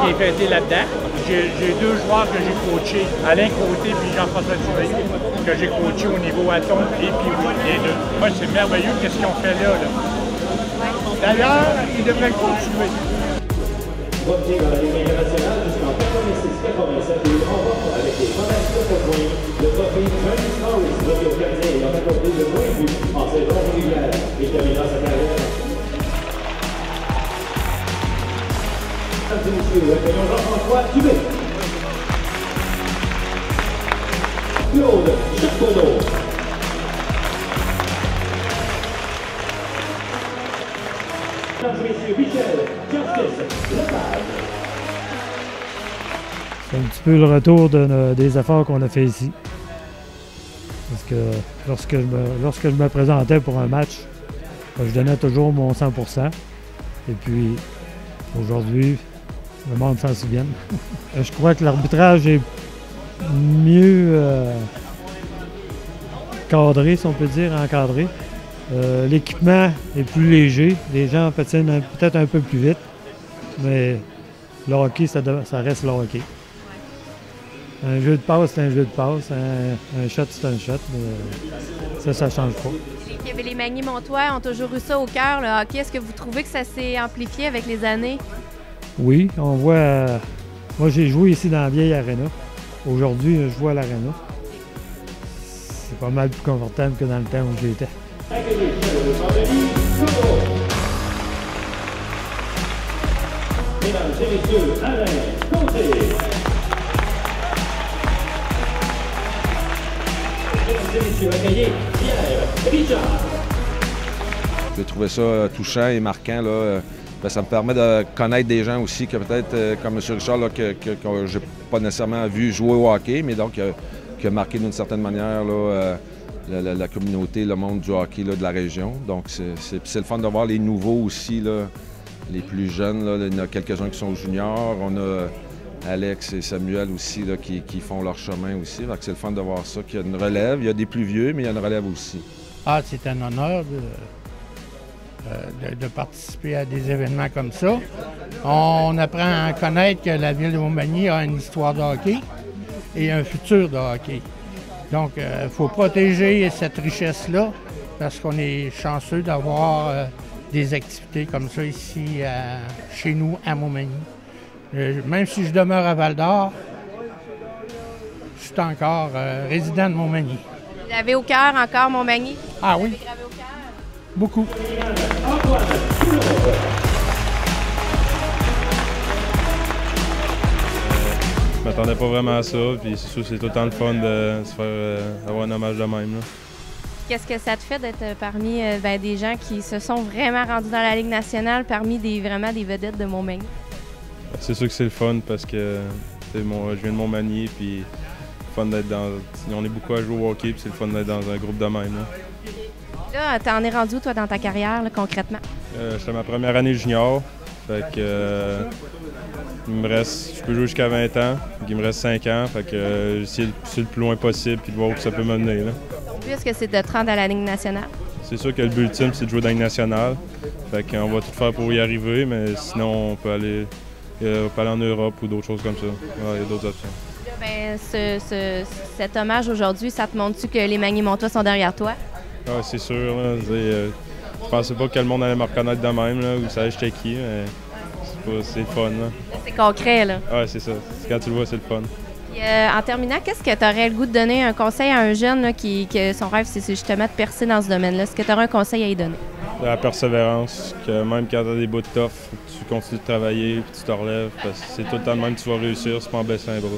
qui est fêté là-dedans. J'ai deux joueurs que j'ai coachés, Alain Côté et Jean-François Dubé, que j'ai coaché au niveau Aton et puis les deux. Moi, c'est merveilleux qu'est-ce qu'ils ont fait là. D'ailleurs, ils devraient le continuer. Premier dans la Ligue internationale jusqu'en 86-87 et il remporte avec les 37 points le trophée Travis Norris, remis au Canadien ayant accordé le moins de buts en saison régulière et terminant sa carrière. Mesdames et messieurs, accueillons Jean-François Dubé. Claude Charbonneau. Mesdames et messieurs, Michel Justice Lepage. C'est un petit peu le retour des efforts qu'on a fait ici. Parce que lorsque je me présentais pour un match, je donnais toujours mon 100%. Et puis, aujourd'hui, le monde s'en souvient. Je crois que l'arbitrage est mieux cadré, si on peut dire, encadré. L'équipement est plus léger. Les gens patinent peut-être un peu plus vite. Mais le hockey, ça reste le hockey. Un jeu de passe, c'est un jeu de passe. Un shot, c'est un shot. Mais ça ne change pas. Les Magny-Montois ont toujours eu ça au cœur, le hockey. Est-ce que vous trouvez que ça s'est amplifié avec les années? Oui, on voit... moi, j'ai joué ici dans la vieille aréna. Aujourd'hui, je joue à l'aréna. C'est pas mal plus confortable que dans le temps où j'étais. Mesdames et messieurs, Alain Côté. Mesdames et messieurs, accueillez Pierre Richard. J'ai trouvé ça touchant et marquant. Là. Ça me permet de connaître des gens aussi que peut-être, comme M. Richard, là, que je n'ai pas nécessairement vu jouer au hockey, mais donc qui a marqué d'une certaine manière là, la communauté, le monde du hockey là, de la région. Donc c'est le fun de voir les nouveaux aussi, là, les plus jeunes. Là. Il y en a quelques-uns qui sont juniors. On a Alex et Samuel aussi là, qui font leur chemin aussi. C'est le fun de voir ça, qu'il y a une relève. Il y a des plus vieux, mais il y a une relève aussi. Ah, c'est un honneur de participer à des événements comme ça. On apprend à connaître que la ville de Montmagny a une histoire de hockey et un futur de hockey. Donc, il faut protéger cette richesse-là parce qu'on est chanceux d'avoir des activités comme ça ici, chez nous, à Montmagny. Même si je demeure à Val-d'Or, je suis encore résident de Montmagny. Vous avez au cœur encore Montmagny? Ah oui. Beaucoup. Je m'attendais pas vraiment à ça, puis c'est sûr c'est tout le temps le fun de se faire avoir un hommage de même. Qu'est-ce que ça te fait d'être parmi des gens qui se sont vraiment rendus dans la Ligue nationale, parmi vraiment des vedettes de Montmagny? C'est sûr que c'est le fun parce que je viens de Montmagny, puis fun d'être dans. On est beaucoup à jouer au hockey, puis c'est le fun d'être dans un groupe de même. Là, t'en es rendu où, toi, dans ta carrière, là, concrètement? J'étais ma première année junior. Fait que je peux jouer jusqu'à 20 ans. Donc il me reste 5 ans. Fait que j'essaie de pousser le plus loin possible et de voir où ça peut m'amener. Ton but, est-ce que c'est de te rendre à la Ligue nationale? C'est sûr que le but ultime, c'est de jouer dans la Ligue nationale. Fait qu'on va tout faire pour y arriver, mais sinon on peut aller en Europe ou d'autres choses comme ça. Ouais, il y a d'autres options. Bien, cet hommage aujourd'hui, ça te montre-tu que les Magny-Montois sont derrière toi? Ouais, c'est sûr. Là, je pensais pas que le monde allait me reconnaître de même, là, ou savait j'étais qui, mais c'est le fun. C'est concret, là. Ouais, c'est ça. Quand tu le vois, c'est le fun. Puis, en terminant, qu'est-ce que tu aurais le goût de donner un conseil à un jeune là, que son rêve, c'est justement de percer dans ce domaine-là? Est-ce que tu aurais un conseil à lui donner? La persévérance, que même quand tu as des bouts de tough, tu continues de travailler, puis tu te relèves, parce que c'est tout le temps de même que tu vas réussir, c'est pas en baissant les bras.